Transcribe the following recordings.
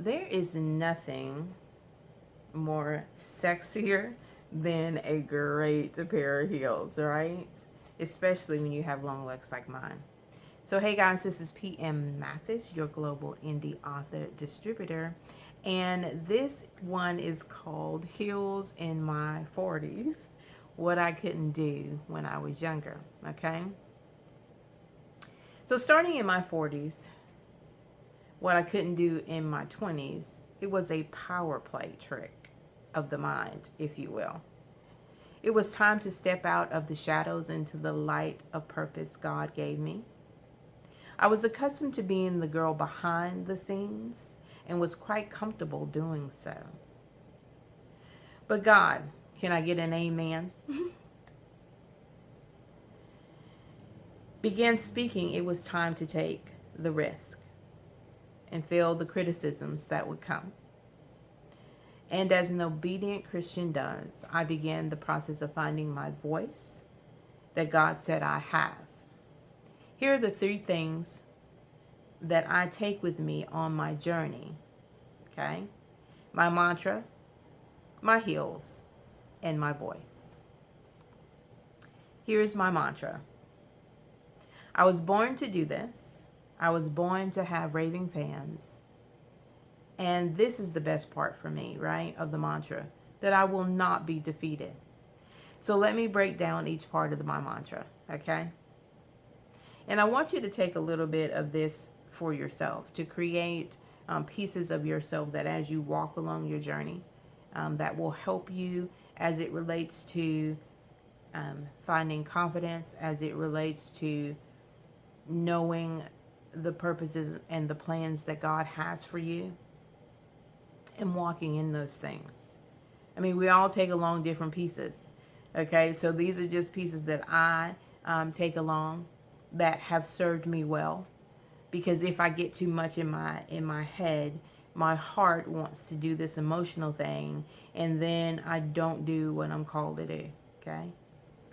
There is nothing more sexier than a great pair of heels, right? Especially when you have long legs like mine. So, hey guys, this is PM Mathis, your global indie author distributor. And this one is called Heels in My 40s, What I Couldn't Do When I Was Younger. Okay? So, starting in my 40s, what I couldn't do in my 20s, it was a power play trick of the mind, if you will. It was time to step out of the shadows into the light of purpose God gave me. I was accustomed to being the girl behind the scenes and was quite comfortable doing so. But God, can I get an amen? Began speaking, it was time to take the risk and feel the criticisms that would come. And as an obedient Christian does, I began the process of finding my voice that God said I have. Here are the three things that I take with me on my journey. Okay? My mantra, my heels, and my voice. Here's my mantra. I was born to do this. I was born to have raving fans. And this is the best part for me, right, of the mantra, that I will not be defeated. So let me break down each part of my mantra, okay? And I want you to take a little bit of this for yourself to create pieces of yourself that as you walk along your journey, that will help you as it relates to finding confidence, as it relates to knowing the purposes and the plans that God has for you and walking in those things. I mean, we all take along different pieces. Okay, so these are just pieces that I take along that have served me well. Because if I get too much in my head, my heart wants to do this emotional thing, and then I don't do what I'm called to do. Okay,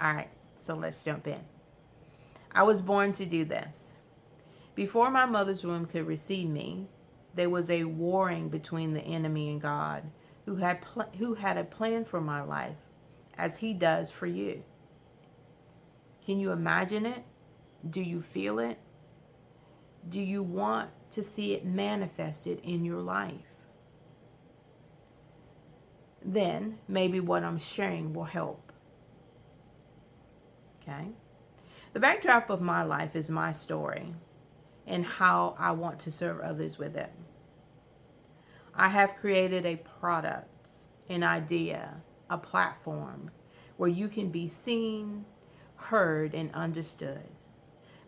all right. So let's jump in. I was born to do this. Before my mother's womb could receive me, there was a warring between the enemy and God, who had a plan for my life, as He does for you. Can you imagine it? Do you feel it? Do you want to see it manifested in your life? Then maybe what I'm sharing will help. Okay? The backdrop of my life is my story and how I want to serve others with it. I have created a product, an idea, a platform where you can be seen, heard, and understood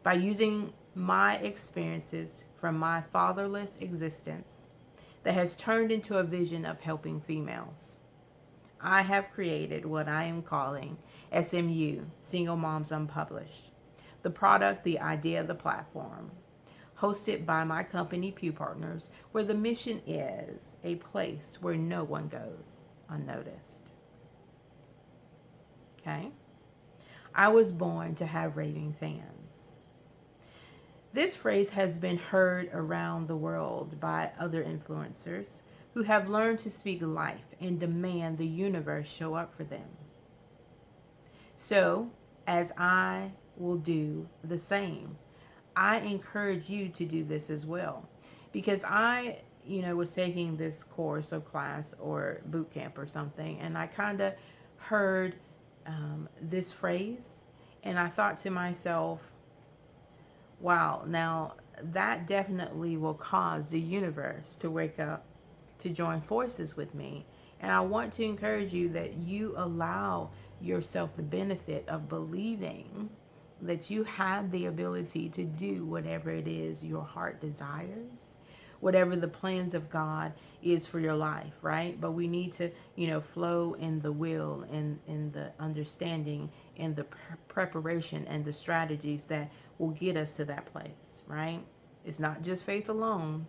by using my experiences from my fatherless existence that has turned into a vision of helping females. I have created what I am calling SMU, Single Moms Unpublished. The product, the idea, the platform, hosted by my company, Pew Partners, where the mission is a place where no one goes unnoticed. Okay? I was born to have raving fans. This phrase has been heard around the world by other influencers who have learned to speak life and demand the universe show up for them. So, as I will do the same, I encourage you to do this as well. Because I, was taking this course or class or boot camp or something, and I kind of heard this phrase, and I thought to myself, wow, now that definitely will cause the universe to wake up to join forces with me. And I want to encourage you that you allow yourself the benefit of believing that you have the ability to do whatever it is your heart desires, whatever the plans of God is for your life, right? But we need to, flow in the will and in the understanding and the preparation and the strategies that will get us to that place, right? It's not just faith alone.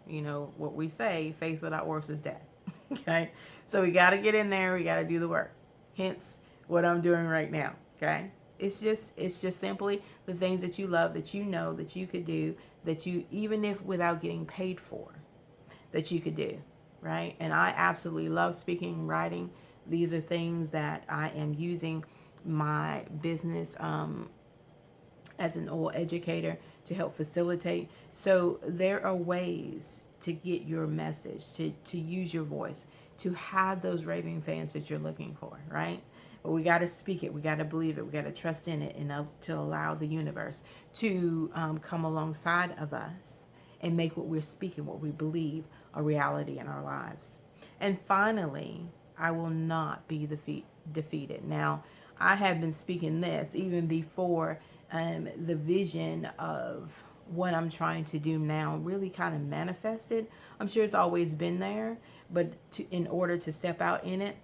What we say, faith without works is dead. Okay? So we got to get in there. We got to do the work. Hence what I'm doing right now. Okay? It's just simply the things that you love, that you know that you could do, that you, even if without getting paid for, that you could do. right? And I absolutely love speaking and writing. These are things that I am using my business as an oil educator to help facilitate. So there are ways to get your message, to use your voice, to have those raving fans that you're looking for, right? But we got to speak it. We got to believe it. We got to trust in it, and to allow the universe to come alongside of us and make what we're speaking, what we believe, a reality in our lives. And finally, I will not be defeated. Now, I have been speaking this even before the vision of what I'm trying to do now really kind of manifested. I'm sure it's always been there, but in order to step out in it,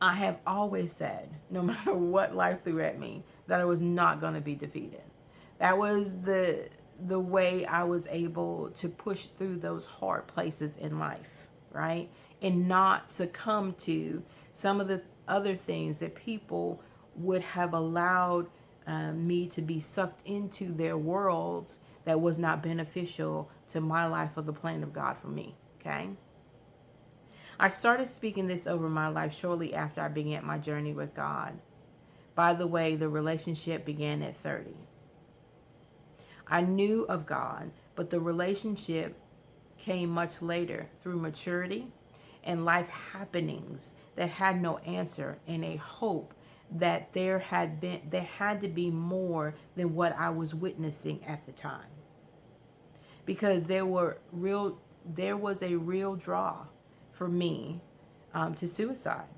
I have always said, no matter what life threw at me, that I was not going to be defeated. That was the way I was able to push through those hard places in life, right? And not succumb to some of the other things that people would have allowed me to be sucked into their worlds that was not beneficial to my life or the plan of God for me, okay? I started speaking this over my life shortly after I began my journey with God. By the way, the relationship began at 30. I knew of God, but the relationship came much later through maturity and life happenings that had no answer, and a hope that there had to be more than what I was witnessing at the time. Because there was a real draw for me to suicide.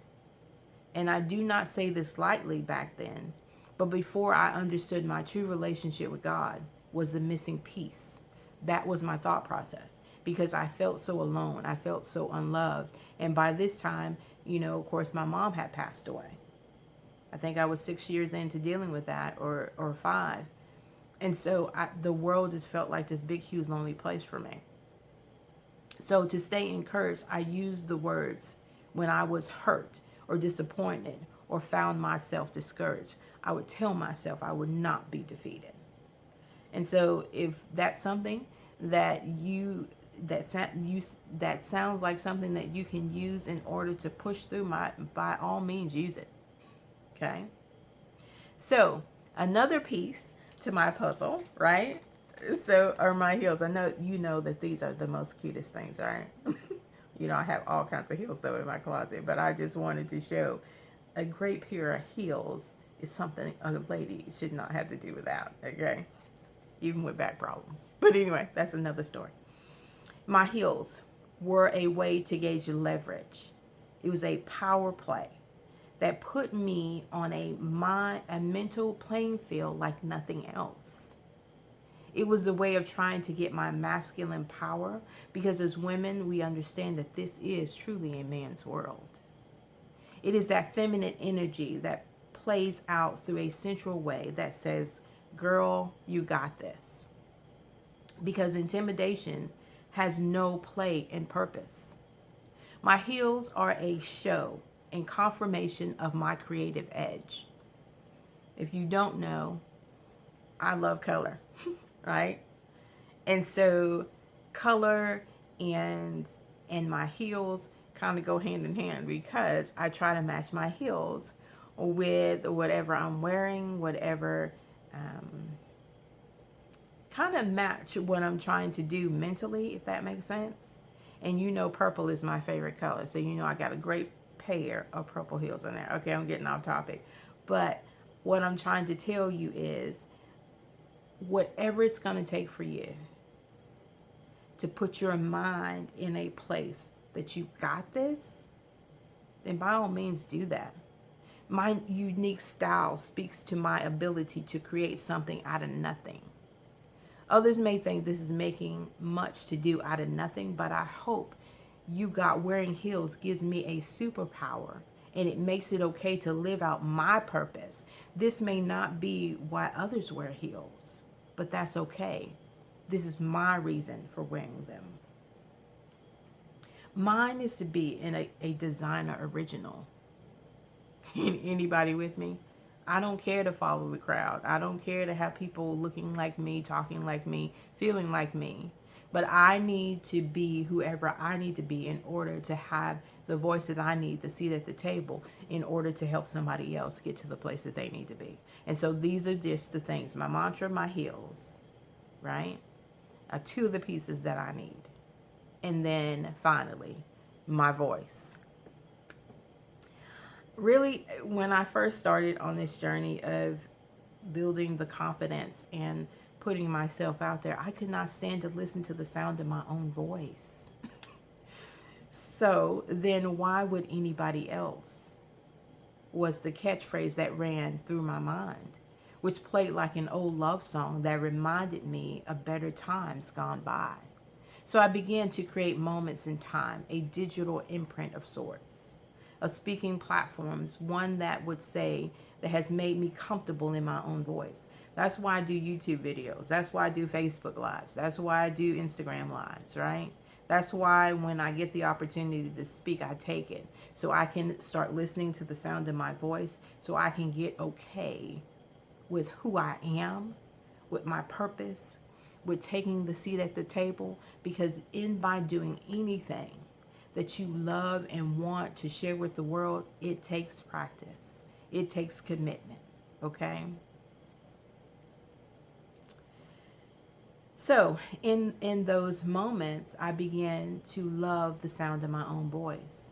And I do not say this lightly back then, but before I understood my true relationship with God was the missing piece. That was my thought process, because I felt so alone. I felt so unloved. And by this time, of course, my mom had passed away. I think I was 6 years into dealing with that, or 5. And so the world just felt like this big, huge, lonely place for me. So to stay encouraged, I used the words when I was hurt or disappointed or found myself discouraged. I would tell myself I would not be defeated. And so if that's something that that sounds like something that you can use in order to push through, by all means use it. Okay? So, another piece to my puzzle, right? So, are my heels. I know you know that these are the most cutest things, right? I have all kinds of heels though in my closet, but I just wanted to show a great pair of heels is something a lady should not have to do without, okay? Even with back problems. But anyway, that's another story. My heels were a way to gauge leverage. It was a power play that put me on a mental playing field like nothing else. It was a way of trying to get my masculine power, because as women, we understand that this is truly a man's world. It is that feminine energy that plays out through a central way that says, girl, you got this. Because intimidation has no play and purpose. My heels are a show and confirmation of my creative edge. If you don't know, I love color, right? And so color and my heels kind of go hand in hand, because I try to match my heels with whatever I'm wearing, whatever kind of match what I'm trying to do mentally, if that makes sense. And purple is my favorite color, so I got a great pair of purple heels in there. Okay, I'm getting off topic, but what I'm trying to tell you is, whatever it's going to take for you to put your mind in a place that you got this, then by all means do that. My unique style speaks to my ability to create something out of nothing. Others may think this is making much to do out of nothing, but I hope you got wearing heels gives me a superpower, and it makes it okay to live out my purpose. This may not be why others wear heels, but that's okay. This is my reason for wearing them. Mine is to be in a designer original. Anybody with me? I don't care to follow the crowd. I don't care to have people looking like me, talking like me, feeling like me. But I need to be whoever I need to be in order to have the voice that I need, the seat at the table, in order to help somebody else get to the place that they need to be. And so these are just the things. My mantra, my heels, right? Are two of the pieces that I need. And then finally, my voice. Really, when I first started on this journey of building the confidence and putting myself out there, I could not stand to listen to the sound of my own voice. So then why would anybody else? Was the catchphrase that ran through my mind, which played like an old love song that reminded me of better times gone by. So I began to create moments in time, a digital imprint of sorts, of speaking platforms, one that would say that has made me comfortable in my own voice. That's why I do YouTube videos. That's why I do Facebook Lives. That's why I do Instagram Lives, right? That's why when I get the opportunity to speak, I take it. So I can start listening to the sound of my voice, so I can get okay with who I am, with my purpose, with taking the seat at the table. Because in by doing anything that you love and want to share with the world, it takes practice. It takes commitment, okay? So in those moments, I began to love the sound of my own voice.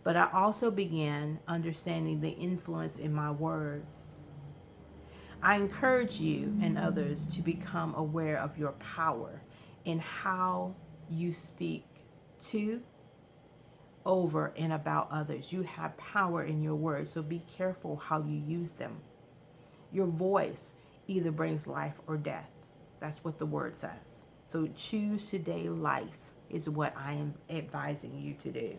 But I also began understanding the influence in my words. I encourage you and others to become aware of your power in how you speak to, over, and about others. You have power in your words, so be careful how you use them. Your voice either brings life or death. That's what the word says. So choose today life is what I am advising you to do.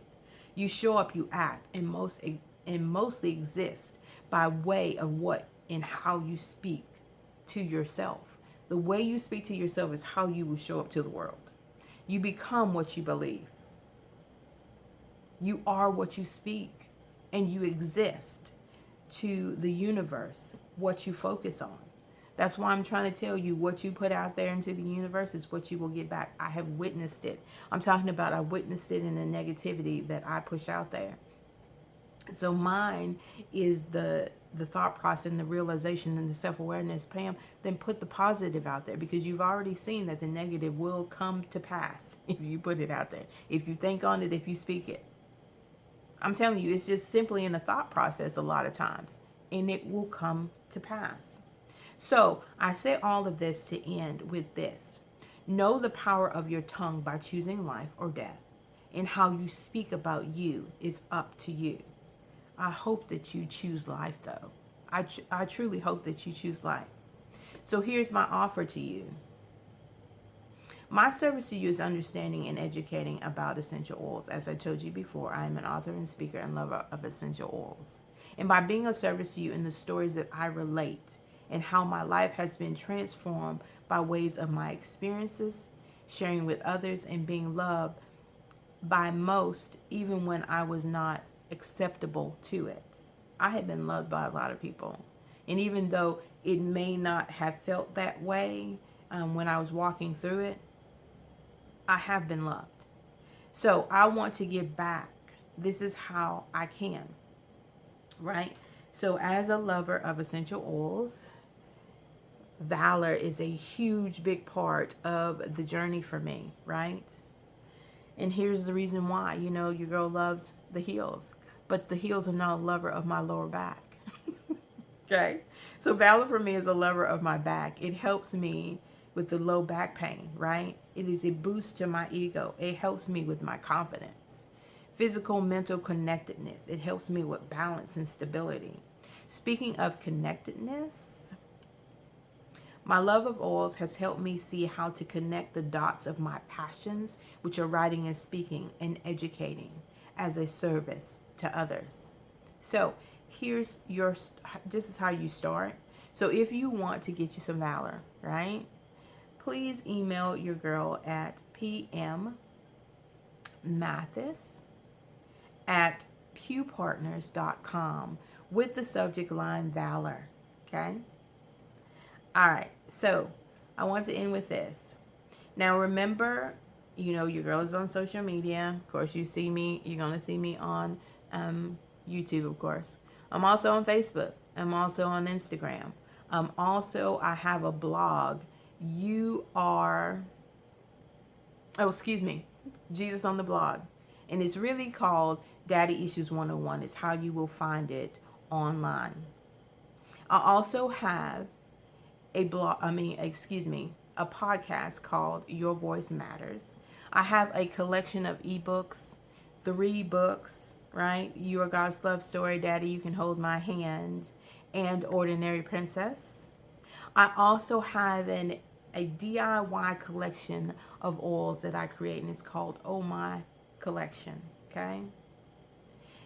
You show up, you act, and mostly exist by way of what and how you speak to yourself. The way you speak to yourself is how you will show up to the world. You become what you believe. You are what you speak, and you exist to the universe what you focus on. That's why I'm trying to tell you, what you put out there into the universe is what you will get back. I have witnessed it. I'm talking about I witnessed it in the negativity that I push out there. So mine is the thought process and the realization and the self-awareness, Pam. Then put the positive out there, because you've already seen that the negative will come to pass if you put it out there. If you think on it, if you speak it. I'm telling you, it's just simply in a thought process a lot of times, and it will come to pass. So I say all of this to end with this. Know the power of your tongue by choosing life or death, and how you speak about you is up to you. I hope that you choose life, though. I truly hope that you choose life. So here's my offer to you. My service to you is understanding and educating about essential oils. As I told you before, I am an author and speaker and lover of essential oils. And by being of service to you in the stories that I relate, and how my life has been transformed by ways of my experiences, sharing with others, and being loved by most, even when I was not acceptable to it. I have been loved by a lot of people. And even though it may not have felt that way when I was walking through it, I have been loved. So I want to give back. This is how I can, right? So as a lover of essential oils, valor is a huge, big part of the journey for me, right? And here's the reason why. You know, your girl loves the heels, but the heels are not a lover of my lower back. Okay? So valor for me is a lover of my back. It helps me with the low back pain, right? It is a boost to my ego. It helps me with my confidence. Physical, mental connectedness. It helps me with balance and stability. Speaking of connectedness, my love of oils has helped me see how to connect the dots of my passions, which are writing and speaking and educating, as a service to others. So this is how you start. So if you want to get you some valor, right? Please email your girl at pmmathis@pewpartners.com with the subject line valor. Okay? All right. So I want to end with this. Now remember, your girl is on social media. Of course, you're going to see me on YouTube, of course. I'm also on Facebook. I'm also on Instagram. Also, I have a blog. You are, oh, excuse me, Jesus on the blog. And it's really called Daddy Issues 101. It's how you will find it online. I also have a podcast called Your Voice Matters. I have a collection of ebooks, 3 books, right? You Are God's Love Story, Daddy, You Can Hold My Hand, and Ordinary Princess. I also have a DIY collection of oils that I create, and it's called Oh My Collection, okay?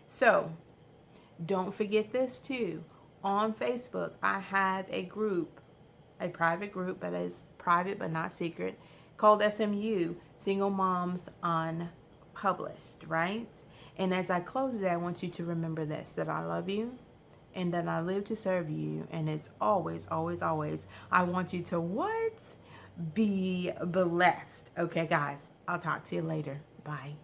So, don't forget this too. On Facebook, I have a private group that is private but not secret, called SMU, Single Moms Unpublished, right? And as I close today, I want you to remember this, that I love you and that I live to serve you. And it's always, always, always, I want you to what? Be blessed. Okay, guys, I'll talk to you later. Bye.